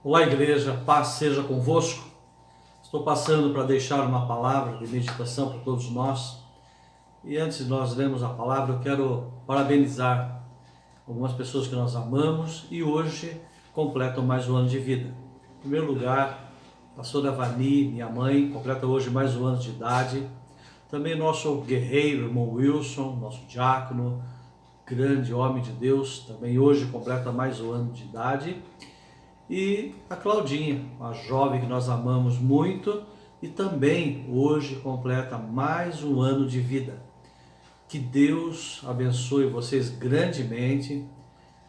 Olá, igreja, paz seja convosco. Estou passando para deixar uma palavra de meditação para todos nós. E antes de nós lermos a palavra, eu quero parabenizar algumas pessoas que nós amamos e hoje completam mais um ano de vida. Em primeiro lugar, a pastora Vani, minha mãe, completa hoje mais um ano de idade. Também nosso guerreiro, irmão Wilson, nosso diácono, grande homem de Deus, também hoje completa mais um ano de idade. E a Claudinha, uma jovem que nós amamos muito e também hoje completa mais um ano de vida. Que Deus abençoe vocês grandemente,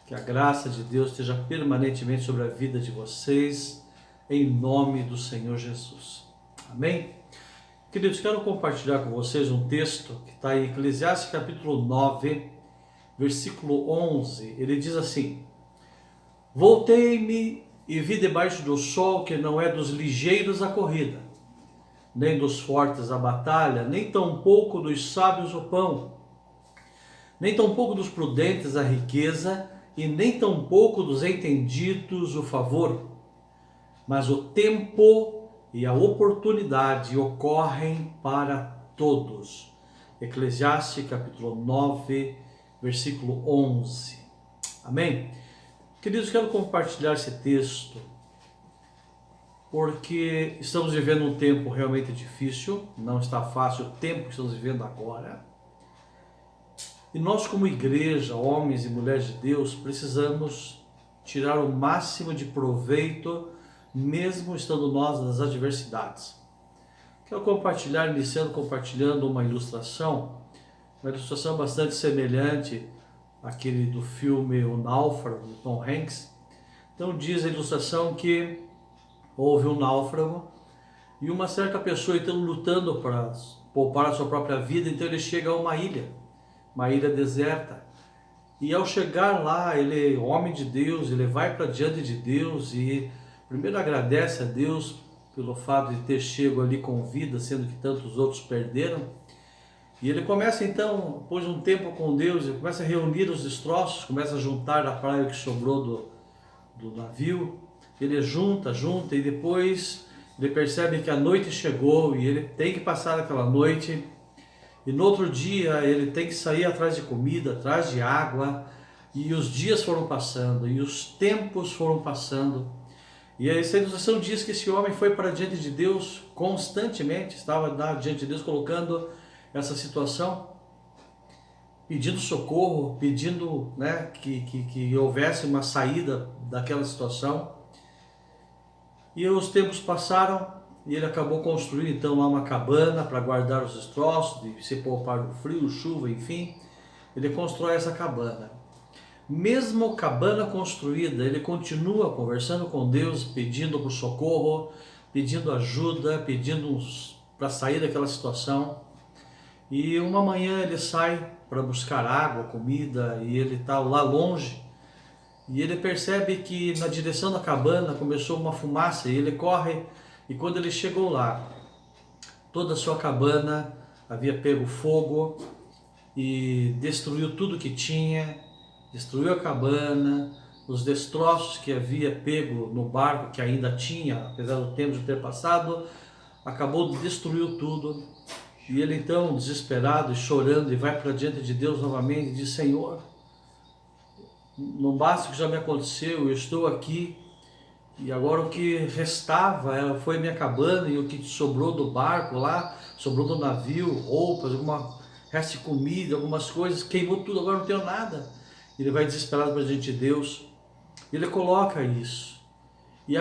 que a graça de Deus esteja permanentemente sobre a vida de vocês, em nome do Senhor Jesus. Amém? Queridos, quero compartilhar com vocês um texto que está em Eclesiastes capítulo 9, versículo 11. Ele diz assim: Voltei-me e vi debaixo do sol que não é dos ligeiros a corrida, nem dos fortes a batalha, nem tampouco dos sábios o pão, nem tampouco dos prudentes a riqueza, e nem tampouco dos entendidos o favor. Mas o tempo e a oportunidade ocorrem para todos. Eclesiastes capítulo 9, versículo 11. Amém? Queridos, quero compartilhar esse texto porque estamos vivendo um tempo realmente difícil, não está fácil o tempo que estamos vivendo agora. E nós, como igreja, homens e mulheres de Deus, precisamos tirar o máximo de proveito, mesmo estando nós nas adversidades. Quero compartilhar, compartilhando uma ilustração bastante semelhante aquele do filme O Náufrago, do Tom Hanks. Então diz a ilustração que houve um náufrago e uma certa pessoa então lutando para poupar a sua própria vida, então ele chega a uma ilha deserta. E ao chegar lá, ele, homem de Deus, ele vai para diante de Deus e primeiro agradece a Deus pelo fato de ter chego ali com vida, sendo que tantos outros perderam. E ele começa então, depois de um tempo com Deus, ele começa a reunir os destroços, começa a juntar da praia que sobrou do navio. Ele junta e depois ele percebe que a noite chegou e ele tem que passar aquela noite. E no outro dia ele tem que sair atrás de comida, atrás de água. E os dias foram passando e os tempos foram passando. E essa ilustração diz que esse homem foi para diante de Deus constantemente, estava diante de Deus colocando essa situação, pedindo socorro, pedindo, que houvesse uma saída daquela situação. E os tempos passaram e ele acabou construindo então lá uma cabana para guardar os destroços, de se poupar do frio, chuva, enfim. Ele constrói essa cabana. Mesmo cabana construída, ele continua conversando com Deus, pedindo por socorro, pedindo ajuda, pedindo para sair daquela situação. E uma manhã ele sai para buscar água, comida, e ele está lá longe. E ele percebe que na direção da cabana começou uma fumaça, e ele corre, e quando ele chegou lá, toda a sua cabana havia pego fogo e destruiu tudo que tinha, destruiu a cabana, os destroços que havia pego no barco que ainda tinha, apesar do tempo de ter passado, destruiu tudo. E ele então, desesperado e chorando, e vai para diante de Deus novamente e diz: Senhor, não basta o que já me aconteceu, eu estou aqui, e agora o que restava foi minha cabana, e o que sobrou do barco lá, sobrou do navio, roupas, resto de comida, algumas coisas, queimou tudo, agora não tenho nada. Ele vai desesperado para diante de Deus, e ele coloca isso. E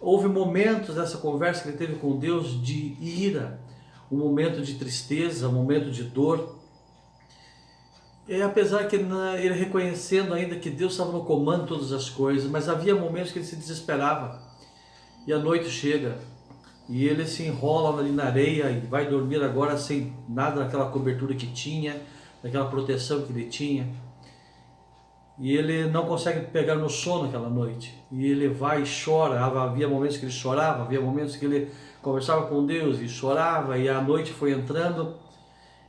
houve momentos dessa conversa que ele teve com Deus de ira, um momento de tristeza, um momento de dor. E apesar que ele reconhecendo ainda que Deus estava no comando de todas as coisas, mas havia momentos que ele se desesperava. E a noite chega, e ele se enrola ali na areia e vai dormir agora sem nada daquela cobertura que tinha, daquela proteção que ele tinha. E ele não consegue pegar no sono aquela noite. E ele vai e chora. Havia momentos que ele chorava, havia momentos que ele conversava com Deus e chorava, e a noite foi entrando.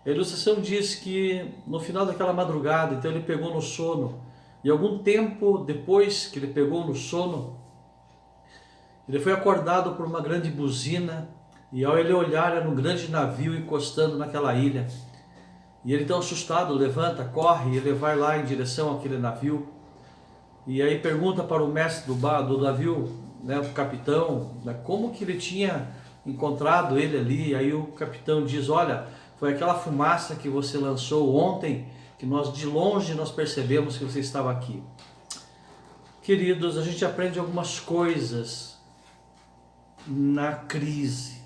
A ilustração diz que no final daquela madrugada, então ele pegou no sono. E algum tempo depois que ele pegou no sono, Ele foi acordado por uma grande buzina, e ao ele olhar, era um grande navio encostando naquela ilha. E ele, tão assustado, levanta, corre, e ele vai lá em direção àquele navio. E aí pergunta para o mestre do navio, né, o capitão, né, como que ele tinha encontrado ele ali. Aí o capitão diz: olha, foi aquela fumaça que você lançou ontem, que nós de longe nós percebemos que você estava aqui. Queridos, a gente aprende algumas coisas na crise.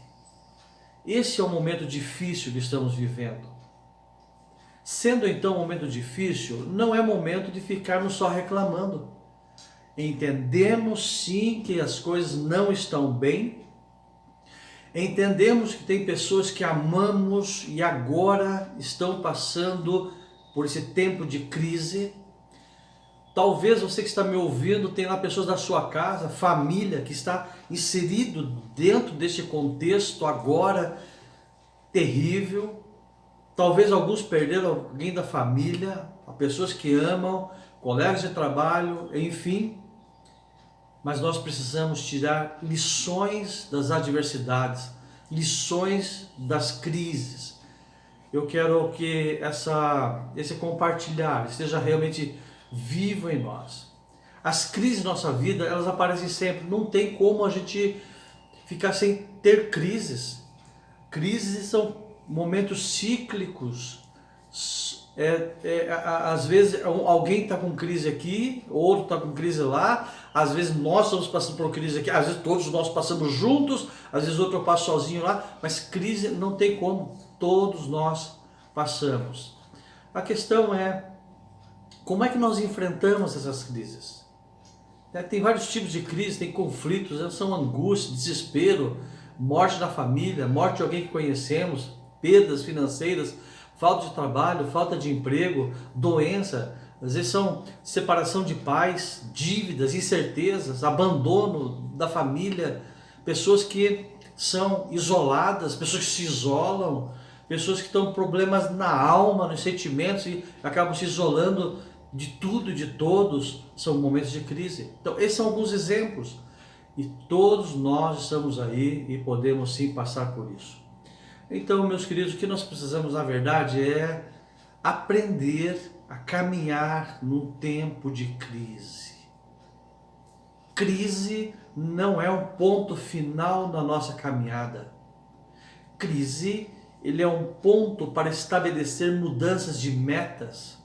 Esse é o momento difícil que estamos vivendo. Sendo então um momento difícil, não é momento de ficarmos só reclamando. Entendemos sim que as coisas não estão bem. Entendemos que tem pessoas que amamos e agora estão passando por esse tempo de crise. Talvez você que está me ouvindo tenha lá pessoas da sua casa, família, que está inserido dentro desse contexto agora terrível. Talvez alguns perderam alguém da família, pessoas que amam, colegas de trabalho, enfim. Mas nós precisamos tirar lições das adversidades, lições das crises. Eu quero que esse compartilhar esteja realmente vivo em nós. As crises da nossa vida, elas aparecem sempre. Não tem como a gente ficar sem ter crises. Crises são momentos cíclicos. Às vezes alguém está com crise aqui, outro está com crise lá, às vezes nós estamos passando por crise aqui, às vezes todos nós passamos juntos, às vezes outro eu passo sozinho lá, mas crise não tem como, todos nós passamos. A questão é, como é que nós enfrentamos essas crises? Tem vários tipos de crise, tem conflitos, são angústia, desespero, morte da família, morte de alguém que conhecemos, perdas financeiras, falta de trabalho, falta de emprego, doença, às vezes são separação de pais, dívidas, incertezas, abandono da família, pessoas que são isoladas, pessoas que se isolam, pessoas que estão com problemas na alma, nos sentimentos e acabam se isolando de tudo e de todos. São momentos de crise. Então esses são alguns exemplos e todos nós estamos aí e podemos sim passar por isso. Então, meus queridos, o que nós precisamos, na verdade, é aprender a caminhar num tempo de crise. Crise não é um ponto final na nossa caminhada. Crise, ele é um ponto para estabelecer mudanças de metas.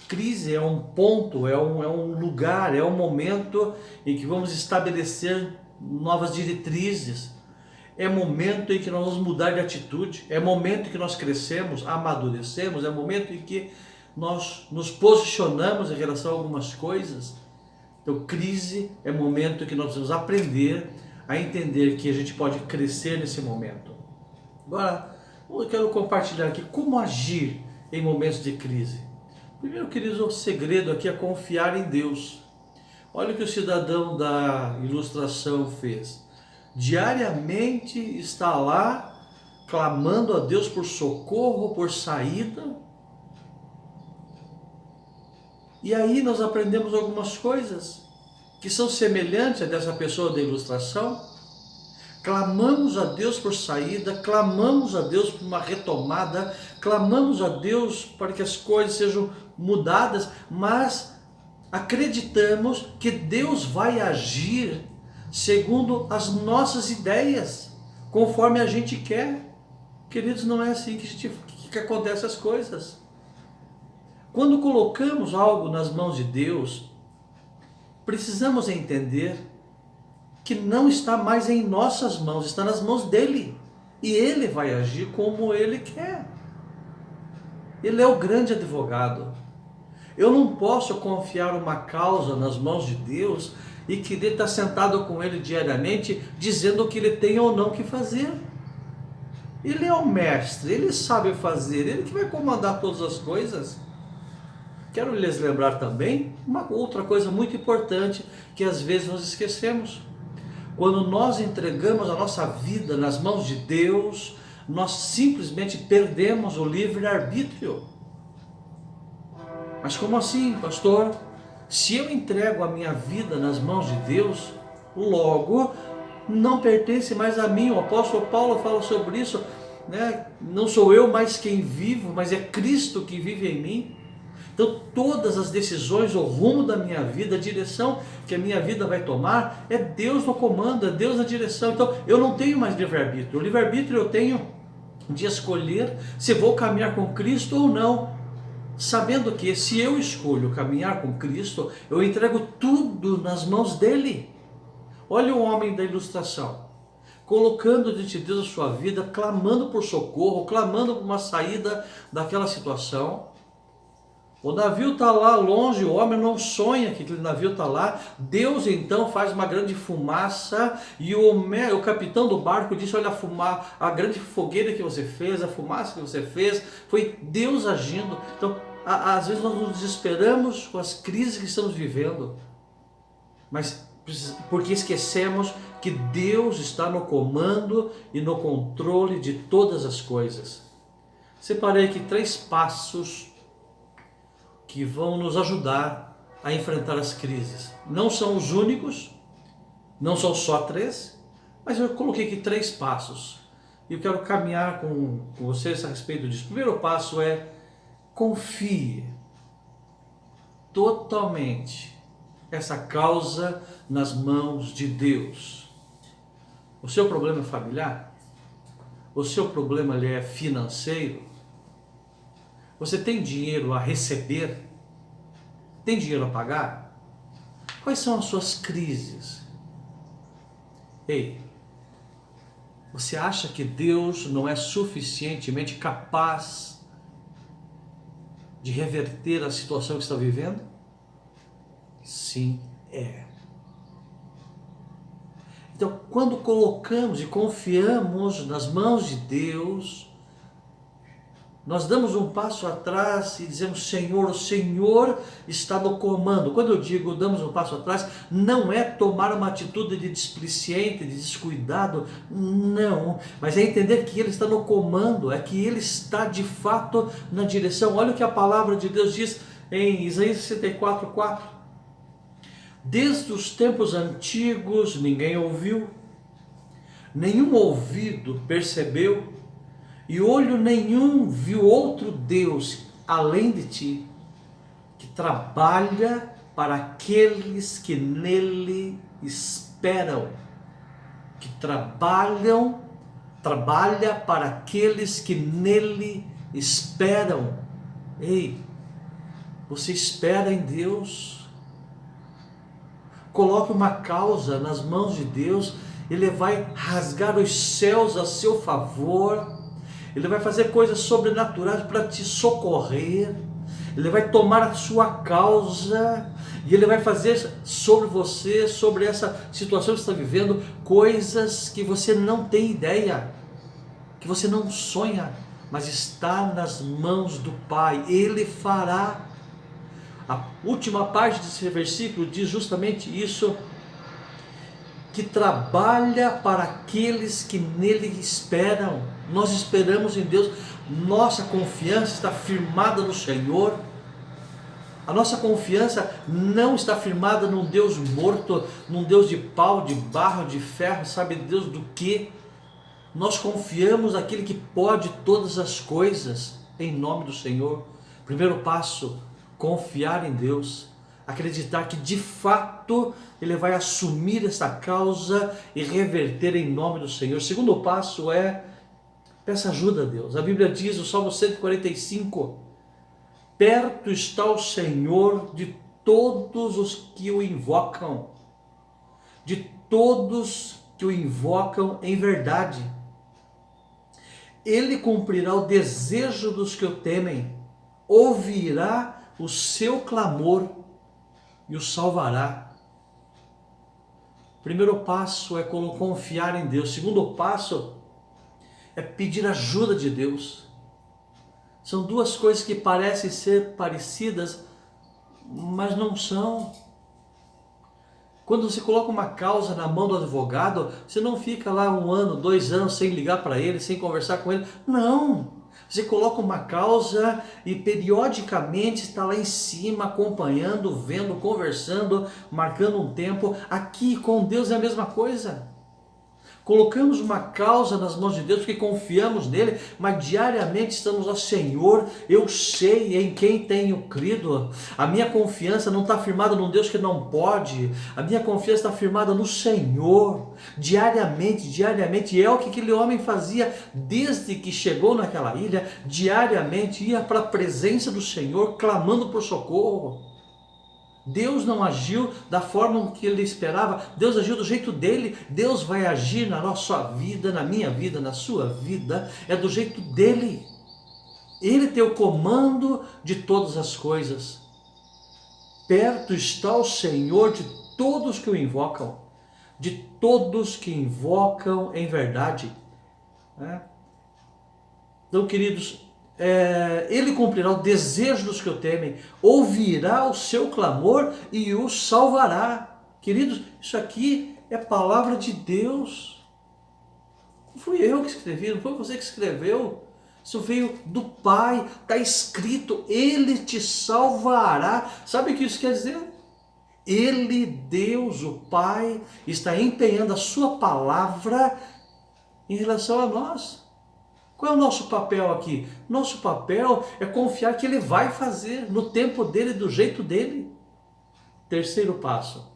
Crise é um ponto, é um lugar, é um momento em que vamos estabelecer novas diretrizes. É momento em que nós vamos mudar de atitude, é momento em que nós crescemos, amadurecemos, é momento em que nós nos posicionamos em relação a algumas coisas. Então, crise é momento em que nós precisamos aprender a entender que a gente pode crescer nesse momento. Agora, eu quero compartilhar aqui como agir em momentos de crise. Primeiro, queridos, o segredo aqui é confiar em Deus. Olha o que o cidadão da ilustração fez. Diariamente está lá clamando a Deus por socorro, por saída. E aí nós aprendemos algumas coisas que são semelhantes a dessa pessoa da ilustração. Clamamos a Deus por saída, clamamos a Deus por uma retomada, clamamos a Deus para que as coisas sejam mudadas, mas acreditamos que Deus vai agir segundo as nossas ideias, conforme a gente quer. Queridos, não é assim que acontecem as coisas. Quando colocamos algo nas mãos de Deus, precisamos entender que não está mais em nossas mãos, está nas mãos dele. E ele vai agir como ele quer. Ele é o grande advogado. Eu não posso confiar uma causa nas mãos de Deus e querer estar sentado com ele diariamente dizendo o que ele tem ou não que fazer. Ele é o mestre, ele sabe fazer, ele que vai comandar todas as coisas. Quero lhes lembrar também uma outra coisa muito importante que às vezes nós esquecemos. Quando nós entregamos a nossa vida nas mãos de Deus, nós simplesmente perdemos o livre-arbítrio. Mas como assim, pastor? Se eu entrego a minha vida nas mãos de Deus, logo não pertence mais a mim. O apóstolo Paulo fala sobre isso, né? Não sou eu mais quem vivo, mas é Cristo que vive em mim. Então todas as decisões, o rumo da minha vida, a direção que a minha vida vai tomar, é Deus no comando, é Deus na direção. Então eu não tenho mais livre-arbítrio. O livre-arbítrio eu tenho de escolher se vou caminhar com Cristo ou não, sabendo que se eu escolho caminhar com Cristo, eu entrego tudo nas mãos dele. Olha o homem da ilustração, colocando diante de Deus a sua vida, clamando por socorro, clamando por uma saída daquela situação. O navio está lá longe, o homem não sonha que aquele navio está lá. Deus então faz uma grande fumaça e o capitão do barco disse: olha a grande fogueira que você fez, a fumaça que você fez, foi Deus agindo. Então, às vezes nós nos desesperamos com as crises que estamos vivendo, mas porque esquecemos que Deus está no comando e no controle de todas as coisas. Separei aqui 3 passos que vão nos ajudar a enfrentar as crises. Não são os únicos, não são só 3, mas eu coloquei aqui 3 passos. E eu quero caminhar com vocês a respeito disso. O primeiro passo é: confie totalmente essa causa nas mãos de Deus. O seu problema é familiar? O seu problema é financeiro? Você tem dinheiro a receber? Tem dinheiro a pagar? Quais são as suas crises? Ei, você acha que Deus não é suficientemente capaz de reverter a situação que está vivendo? Sim, é. Então, quando colocamos e confiamos nas mãos de Deus, nós damos um passo atrás e dizemos: Senhor, o Senhor está no comando. Quando eu digo damos um passo atrás, não é tomar uma atitude de displicente, de descuidado, não. Mas é entender que Ele está no comando, é que Ele está de fato na direção. Olha o que a palavra de Deus diz em Isaías 64:4. Desde os tempos antigos ninguém ouviu, nenhum ouvido percebeu, e olho nenhum viu outro Deus além de ti, que trabalha para aqueles que nele esperam. Que trabalha para aqueles que nele esperam. Ei, você espera em Deus? Coloque uma causa nas mãos de Deus, Ele vai rasgar os céus a seu favor. Ele vai fazer coisas sobrenaturais para te socorrer. Ele vai tomar a sua causa e Ele vai fazer sobre você, sobre essa situação que você está vivendo, coisas que você não tem ideia, que você não sonha, mas está nas mãos do Pai. Ele fará. A última parte desse versículo diz justamente isso: que trabalha para aqueles que nele esperam. Nós esperamos em Deus, nossa confiança está firmada no Senhor. A nossa confiança não está firmada num Deus morto, num Deus de pau, de barro, de ferro, sabe Deus do que? Nós confiamos naquele que pode todas as coisas, em nome do Senhor. Primeiro passo: confiar em Deus, acreditar que de fato Ele vai assumir essa causa e reverter em nome do Senhor. Segundo passo é: peça ajuda a Deus. A Bíblia diz no Salmo 145, perto está o Senhor de todos os que o invocam, de todos que o invocam em verdade. Ele cumprirá o desejo dos que o temem, ouvirá o seu clamor e o salvará. Primeiro passo é confiar em Deus. Segundo passo é pedir ajuda de Deus. São duas coisas que parecem ser parecidas, mas não são. Quando você coloca uma causa na mão do advogado, você não fica lá 1 ano, 2 anos sem ligar para ele, sem conversar com ele. Não! Você coloca uma causa e periodicamente está lá em cima, acompanhando, vendo, conversando, marcando um tempo. Aqui com Deus é a mesma coisa. Colocamos uma causa nas mãos de Deus porque confiamos nele, mas diariamente estamos ao Senhor. Eu sei em quem tenho crido. A minha confiança não está firmada num Deus que não pode. A minha confiança está firmada no Senhor. Diariamente, diariamente. E é o que aquele homem fazia desde que chegou naquela ilha. Diariamente ia para a presença do Senhor, clamando por socorro. Deus não agiu da forma que ele esperava, Deus agiu do jeito dele. Deus vai agir na nossa vida, na minha vida, na sua vida, é do jeito dele. Ele tem o comando de todas as coisas. Perto está o Senhor de todos que o invocam, de todos que invocam em verdade. Então, queridos, ele cumprirá o desejo dos que o temem, ouvirá o seu clamor e o salvará. Queridos, isso aqui é palavra de Deus. Não fui eu que escrevi, não foi você que escreveu. Isso veio do Pai, está escrito, Ele te salvará. Sabe o que isso quer dizer? Ele, Deus, o Pai, está empenhando a sua palavra em relação a nós. Qual é o nosso papel aqui? Nosso papel é confiar que Ele vai fazer no tempo dele, do jeito dele. Terceiro passo.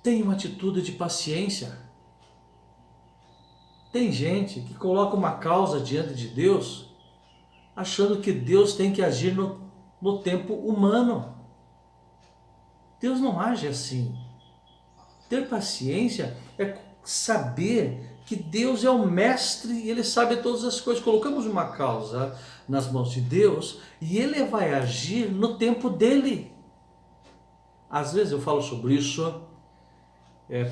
Tenha uma atitude de paciência. Tem gente que coloca uma causa diante de Deus, achando que Deus tem que agir no tempo humano. Deus não age assim. Ter paciência é saber que Deus é o mestre e Ele sabe todas as coisas. Colocamos uma causa nas mãos de Deus e Ele vai agir no tempo dele. Às vezes eu falo sobre isso,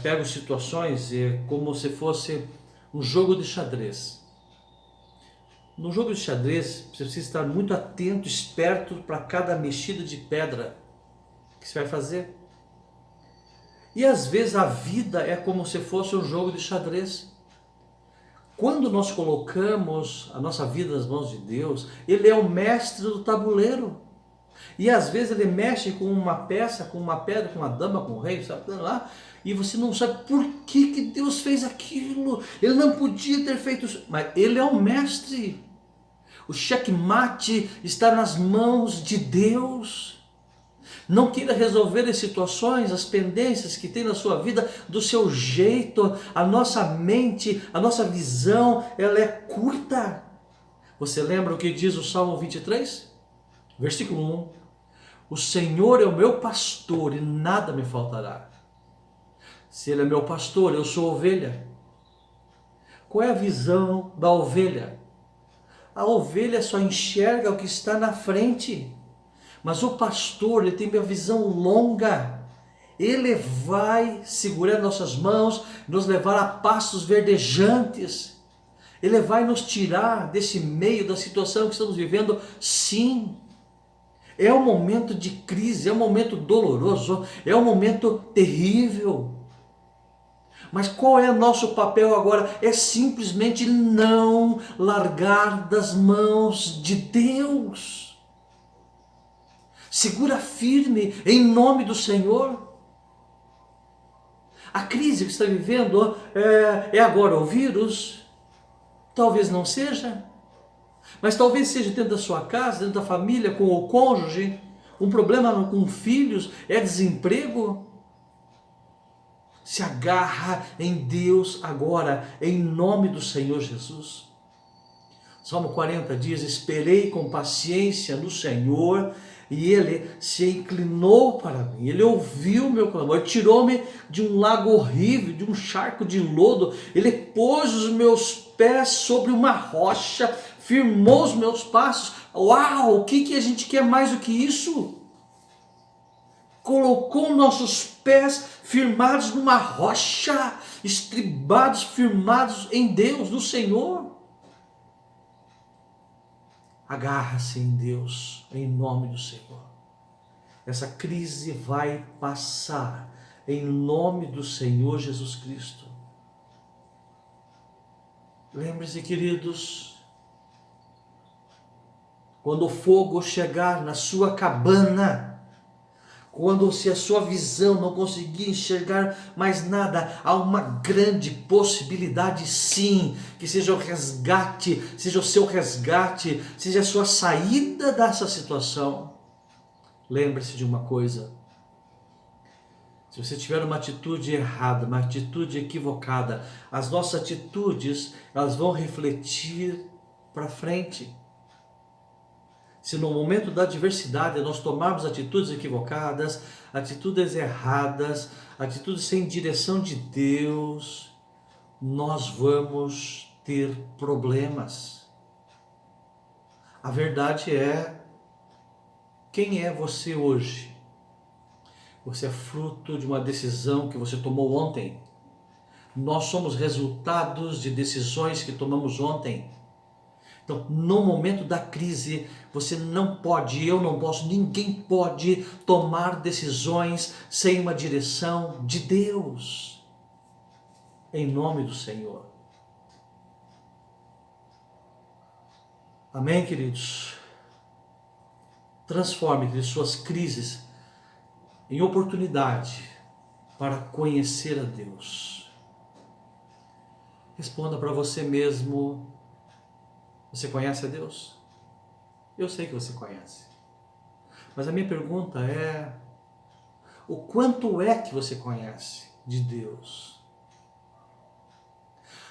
pego situações como se fosse um jogo de xadrez. No jogo de xadrez, você precisa estar muito atento, esperto para cada mexida de pedra que você vai fazer. E às vezes a vida é como se fosse um jogo de xadrez. Quando nós colocamos a nossa vida nas mãos de Deus, Ele é o mestre do tabuleiro. E às vezes Ele mexe com uma peça, com uma pedra, com uma dama, com um rei, sabe lá, e você não sabe por que Deus fez aquilo. Ele não podia ter feito isso, mas Ele é o mestre. O checkmate está nas mãos de Deus. Não queira resolver as situações, as pendências que tem na sua vida do seu jeito. A nossa mente, a nossa visão, ela é curta. Você lembra o que diz o Salmo 23? Versículo 1. O Senhor é o meu pastor e nada me faltará. Se Ele é meu pastor, eu sou ovelha. Qual é a visão da ovelha? A ovelha só enxerga o que está na frente. Mas o pastor, ele tem uma visão longa. Ele vai segurar nossas mãos, nos levar a pastos verdejantes. Ele vai nos tirar desse meio da situação que estamos vivendo, sim. É um momento de crise, é um momento doloroso, é um momento terrível. Mas qual é o nosso papel agora? É simplesmente não largar das mãos de Deus. Segura firme em nome do Senhor. A crise que está vivendo é agora o vírus? Talvez não seja. Mas talvez seja dentro da sua casa, dentro da família, com o cônjuge, um problema com filhos, é desemprego. Se agarra em Deus agora, em nome do Senhor Jesus. Salmo 40 diz, esperei com paciência no Senhor, e Ele se inclinou para mim, Ele ouviu o meu clamor, tirou-me de um lago horrível, de um charco de lodo, Ele pôs os meus pés sobre uma rocha, firmou os meus passos. Uau, o que a gente quer mais do que isso? Colocou nossos pés firmados numa rocha, estribados, firmados em Deus, no Senhor. Agarra-se em Deus, em nome do Senhor. Essa crise vai passar, em nome do Senhor Jesus Cristo. Lembre-se, queridos, quando o fogo chegar na sua cabana, quando se a sua visão não conseguir enxergar mais nada, há uma grande possibilidade sim, que seja o resgate, seja o seu resgate, seja a sua saída dessa situação. Lembre-se de uma coisa: se você tiver uma atitude errada, uma atitude equivocada, as nossas atitudes, elas vão refletir para frente. Se no momento da adversidade nós tomarmos atitudes equivocadas, atitudes erradas, atitudes sem direção de Deus, nós vamos ter problemas. A verdade é, quem é você hoje? Você é fruto de uma decisão que você tomou ontem. Nós somos resultados de decisões que tomamos ontem. Então, no momento da crise, você não pode, eu não posso, ninguém pode tomar decisões sem uma direção de Deus. Em nome do Senhor. Amém, queridos? Transforme suas crises em oportunidade para conhecer a Deus. Responda para você mesmo: você conhece a Deus? Eu sei que você conhece. Mas a minha pergunta é: o quanto é que você conhece de Deus?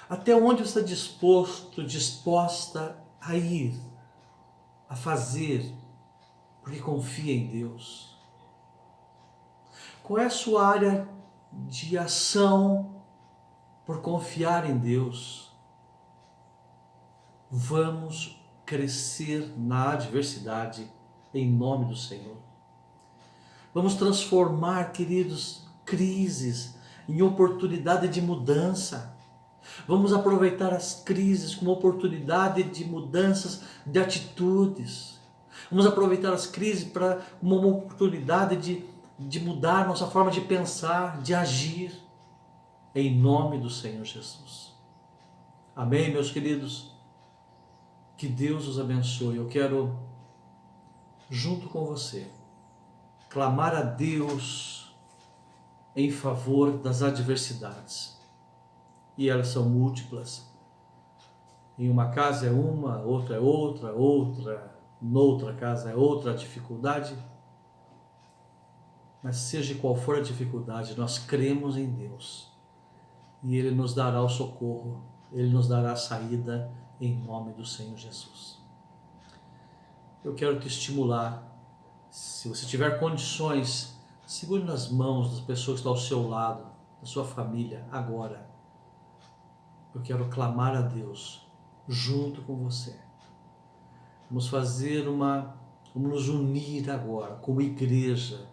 Até onde você está disposta a ir, a fazer, porque confia em Deus? Qual é a sua área de ação por confiar em Deus? Vamos crescer na adversidade em nome do Senhor. Vamos transformar, queridos, crises em oportunidade de mudança. Vamos aproveitar as crises como oportunidade de mudanças de atitudes. Vamos aproveitar as crises como uma oportunidade de mudar nossa forma de pensar, de agir, em nome do Senhor Jesus. Amém, meus queridos? Que Deus os abençoe. Eu quero, junto com você, clamar a Deus em favor das adversidades. E elas são múltiplas. Em uma casa é uma, outra é outra, noutra casa é outra dificuldade. Mas seja qual for a dificuldade, nós cremos em Deus. E Ele nos dará o socorro, Ele nos dará a saída em nome do Senhor Jesus. Eu quero te estimular, se você tiver condições, segure nas mãos das pessoas que estão ao seu lado, da sua família, agora. Eu quero clamar a Deus junto com você. Vamos nos unir agora como igreja,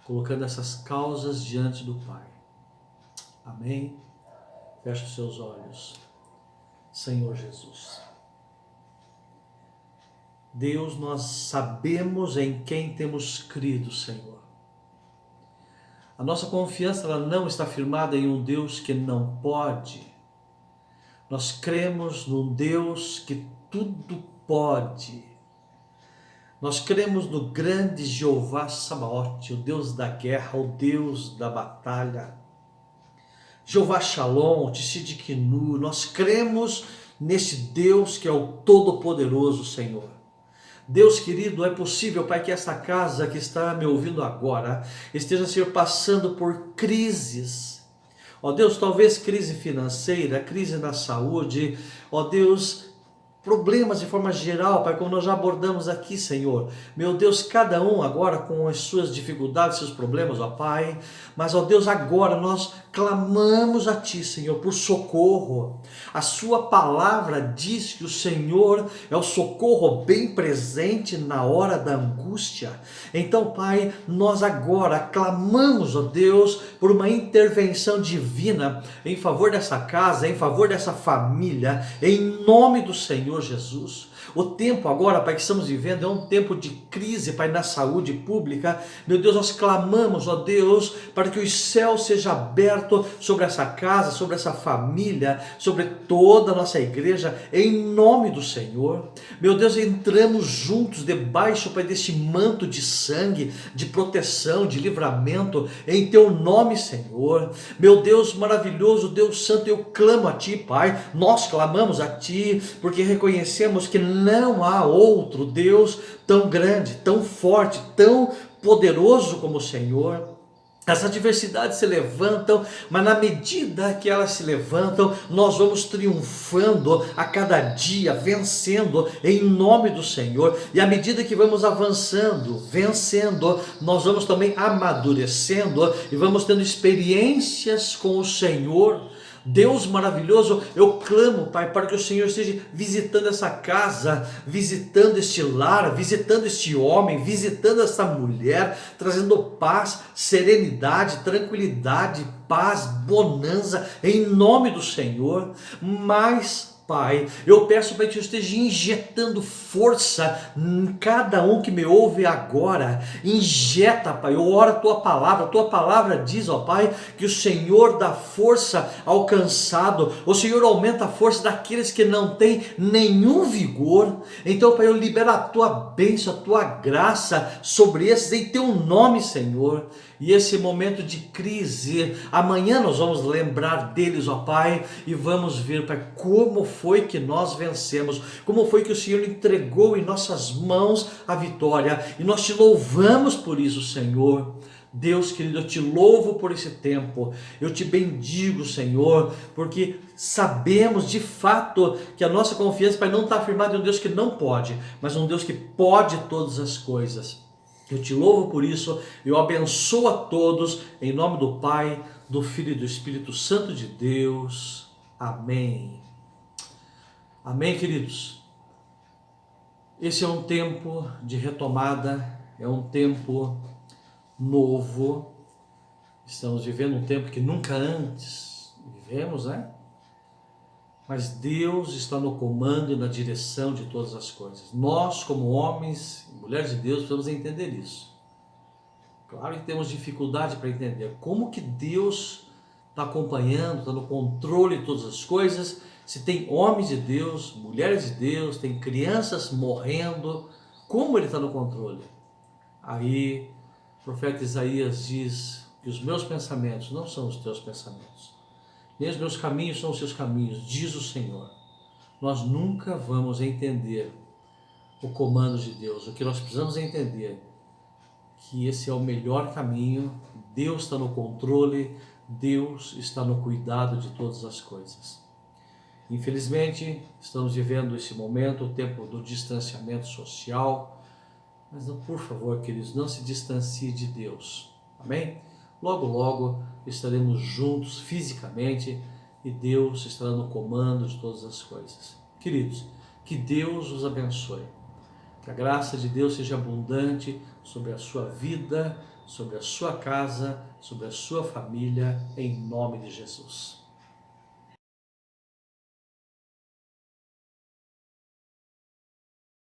colocando essas causas diante do Pai. Amém? Feche os seus olhos. Senhor Jesus. Deus, nós sabemos em quem temos crido, Senhor. A nossa confiança ela não está firmada em um Deus que não pode. Nós cremos num Deus que tudo pode. Nós cremos no grande Jeová Sabaote, o Deus da guerra, o Deus da batalha. Jeová Shalom, o Tsidkenu, nós cremos nesse Deus que é o Todo-Poderoso, Senhor. Deus querido, é possível, Pai, que essa casa que está me ouvindo agora esteja, Senhor, passando por crises. Ó Deus, talvez crise financeira, crise na saúde, ó Deus, problemas de forma geral, Pai, como nós já abordamos aqui, Senhor. Meu Deus, cada um agora com as suas dificuldades, seus problemas, ó Pai. Mas, ó Deus, agora nós clamamos a Ti, Senhor, por socorro. A Sua palavra diz que o Senhor é o socorro bem presente na hora da angústia. Então, Pai, nós agora clamamos, ó Deus, por uma intervenção divina em favor dessa casa, em favor dessa família, em nome do Senhor Jesus. O tempo agora, Pai, que estamos vivendo é um tempo de crise, Pai, na saúde pública. Meu Deus, nós clamamos, ó Deus, para que os céus sejam abertos sobre essa casa, sobre essa família, sobre toda a nossa igreja, em nome do Senhor. Meu Deus, entramos juntos debaixo, Pai, deste manto de sangue, de proteção, de livramento, em Teu nome, Senhor. Meu Deus maravilhoso, Deus Santo, eu clamo a Ti, Pai. Nós clamamos a Ti, porque reconhecemos que não há outro Deus tão grande, tão forte, tão poderoso como o Senhor. As adversidades se levantam, mas na medida que elas se levantam, nós vamos triunfando a cada dia, vencendo em nome do Senhor. E à medida que vamos avançando, vencendo, nós vamos também amadurecendo e vamos tendo experiências com o Senhor. Deus maravilhoso, eu clamo, Pai, para que o Senhor esteja visitando essa casa, visitando este lar, visitando este homem, visitando essa mulher, trazendo paz, serenidade, tranquilidade, paz, bonança, em nome do Senhor. Mas, Pai, eu peço para que eu esteja injetando força em cada um que me ouve agora. Injeta, Pai, eu oro a Tua palavra diz, ó Pai, que o Senhor dá força ao cansado, o Senhor aumenta a força daqueles que não têm nenhum vigor. Então, Pai, eu libero a Tua bênção, a Tua graça sobre esses, em Teu nome, Senhor. E esse momento de crise, amanhã nós vamos lembrar deles, ó Pai, e vamos ver, Pai, como foi que nós vencemos, como foi que o Senhor entregou em nossas mãos a vitória, e nós Te louvamos por isso, Senhor. Deus querido, eu Te louvo por esse tempo, eu Te bendigo, Senhor, porque sabemos de fato que a nossa confiança, Pai, não está firmada em um Deus que não pode, mas um Deus que pode todas as coisas. Eu Te louvo por isso, eu abençoo a todos, em nome do Pai, do Filho e do Espírito Santo de Deus. Amém. Amém, queridos. Esse é um tempo de retomada, é um tempo novo. Estamos vivendo um tempo que nunca antes vivemos, né? Mas Deus está no comando e na direção de todas as coisas. Nós, como homens e mulheres de Deus, precisamos entender isso. Claro que temos dificuldade para entender como que Deus está acompanhando, está no controle de todas as coisas. Se tem homens de Deus, mulheres de Deus, tem crianças morrendo, como Ele está no controle? Aí o profeta Isaías diz que os meus pensamentos não são os teus pensamentos. Nem os meus caminhos são os seus caminhos, diz o Senhor. Nós nunca vamos entender o comando de Deus. O que nós precisamos entender que esse é o melhor caminho. Deus está no controle, Deus está no cuidado de todas as coisas. Infelizmente, estamos vivendo esse momento, o tempo do distanciamento social. Mas não, por favor, queridos, não se distancie de Deus. Amém? Logo, logo estaremos juntos fisicamente e Deus estará no comando de todas as coisas. Queridos, que Deus os abençoe. Que a graça de Deus seja abundante sobre a sua vida, sobre a sua casa, sobre a sua família, em nome de Jesus.